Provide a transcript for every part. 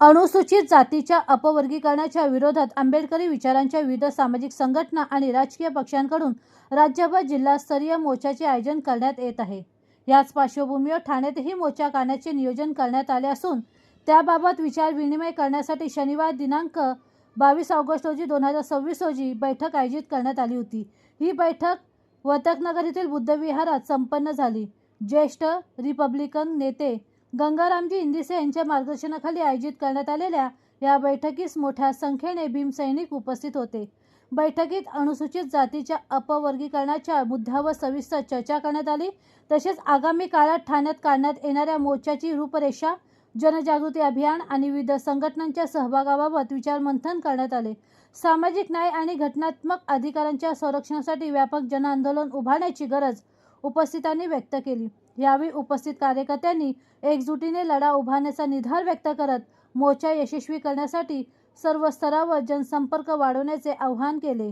अनुसूचित जातीच्या अपवर्गीकरणाच्या विरोधात आंबेडकरी विचारांच्या विविध सामाजिक संघटना आणि राजकीय पक्षांकडून राज्यभर जिल्हास्तरीय मोर्चाचे आयोजन करण्यात येत आहे। याच पार्श्वभूमीवर ठाण्यातही मोर्चा काढण्याचे नियोजन करण्यात आले असून त्याबाबत विचार विनिमय करण्यासाठी शनिवार दिनांक 22 ऑगस्ट रोजी 2026 रोजी बैठक आयोजित करण्यात आली होती। ही बैठक वर्तकनगर येथील बुद्धविहारात संपन्न झाली। ज्येष्ठ रिपब्लिकन नेते गंगारामजी इंदिसे यांच्या मार्गदर्शनाखाली आयोजित करण्यात आलेल्या या बैठकीस मोठ्या संख्येने भीमसैनिक उपस्थित होते। बैठकीत अनुसूचित जातीच्या अपवर्गीकरणाच्या मुद्द्यावर सविस्तर चर्चा करण्यात आली। तसेच आगामी काळात ठाण्यात काढण्यात येणाऱ्या मोर्चाची रूपरेषा, जनजागृती अभियान आणि विविध संघटनांच्या सहभागाबाबत विचारमंथन करण्यात आले। सामाजिक न्याय आणि घटनात्मक अधिकारांच्या संरक्षणासाठी व्यापक जनआंदोलन उभारण्याची गरज उपस्थितांनी व्यक्त केली। यावेळी उपस्थित कार्यकर्त्यांनी एकजुटीने लढा उभारण्याचा निर्धार व्यक्त करत मोर्चा यशस्वी करण्यासाठी सर्व स्तरावर जनसंपर्क वाढवण्याचे आवाहन केले।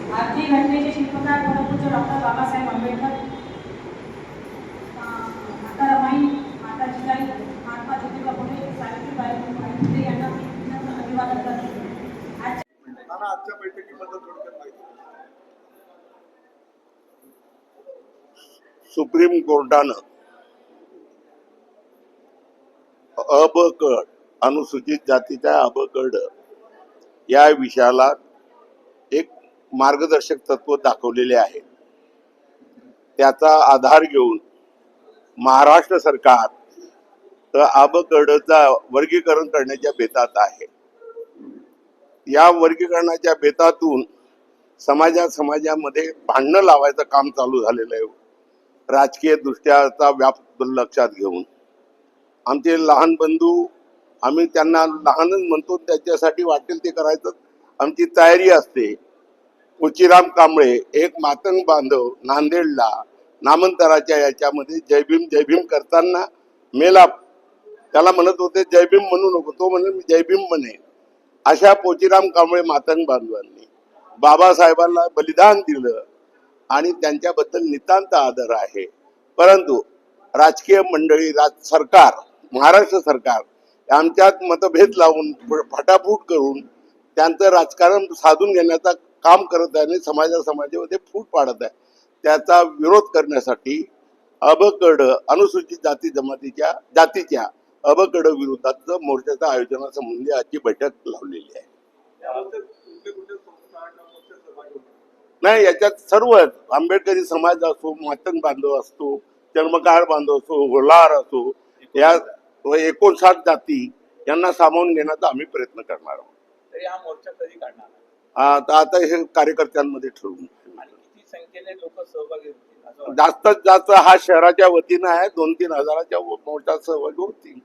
भारतीय घटनेचे शिल्पकार परमपूज्य डॉक्टर बाबासाहेब आंबेडकर, माता रमाई, माता जिजाई, महात्मा ज्योतिबा फुले, सावित्रीबाई फुले यांना अभिवादन करते। आजच्या बैठकीबद्दल थोडक्यात माहिती। सुप्रीम कोर्टानं अनुसूचित जातीच्या अबकड या विषयाला एक मार्गदर्शक तत्व दाखवलेले आहे। त्याचा आधार घेऊन महाराष्ट्र सरकार तर अबकडचा वर्गीकरण करण्याच्या बेतात आहे। या वर्गीकरणाच्या बेतातून समाजामध्ये भांडणं लावायचं काम चालू झालेलं आहे। राजकीय दृष्ट्याचा व्याप लक्षात घेऊन आमचे लहान बंधू, आम्ही त्यांना लहानच म्हणतो, त्याच्यासाठी वाटेल ते करायचं आमची तयारी असते। कोचीराम कांबळे एक मातंग बांधव नांदेडला नामांतराच्या याच्यामध्ये जय भीम करताना मेला, त्याला म्हणत होते जय भीम म्हणू नको, तो म्हणे मी जय भीम म्हणे। अशा पोचीराम कांबळे मातंग बांधवांनी बाबासाहेबांना बलिदान दिलं आणि त्यांच्याबद्दल नितांत आदर आहे। परंतु राजकीय मंडळी, सरकार, महाराष्ट्र सरकार आमच्यात मतभेद लावून फटाफूट करून त्यांचं राजकारण साधून घेण्याचा काम करत आहे आणि समाजामध्ये फूट पाडत आहे। त्याचा विरोध करण्यासाठी अबकड अनुसूचित जातीच्या अबकड विरोधात मोर्चाच्या आयोजनासंबंधी आजची बैठक लावलेली आहे। नाही, याच्यात सर्व आंबेडकरी समाज असो, मातंग बांधव असतो, चर्मकार बांधव असो, होलार असो, या 59 जाती यांना सामावून घेण्याचा आम्ही प्रयत्न करणार आहोत। तरी हा मोर्चा कधी काढणार? आता हे कार्यकर्त्यांमध्ये ठरवून किती संख्येने लोक सहभागी होतील? जास्तीत जास्त हा शहराच्या वतीनं आहे, 2-3 हजाराच्या मोर्चात सहभागी होतील।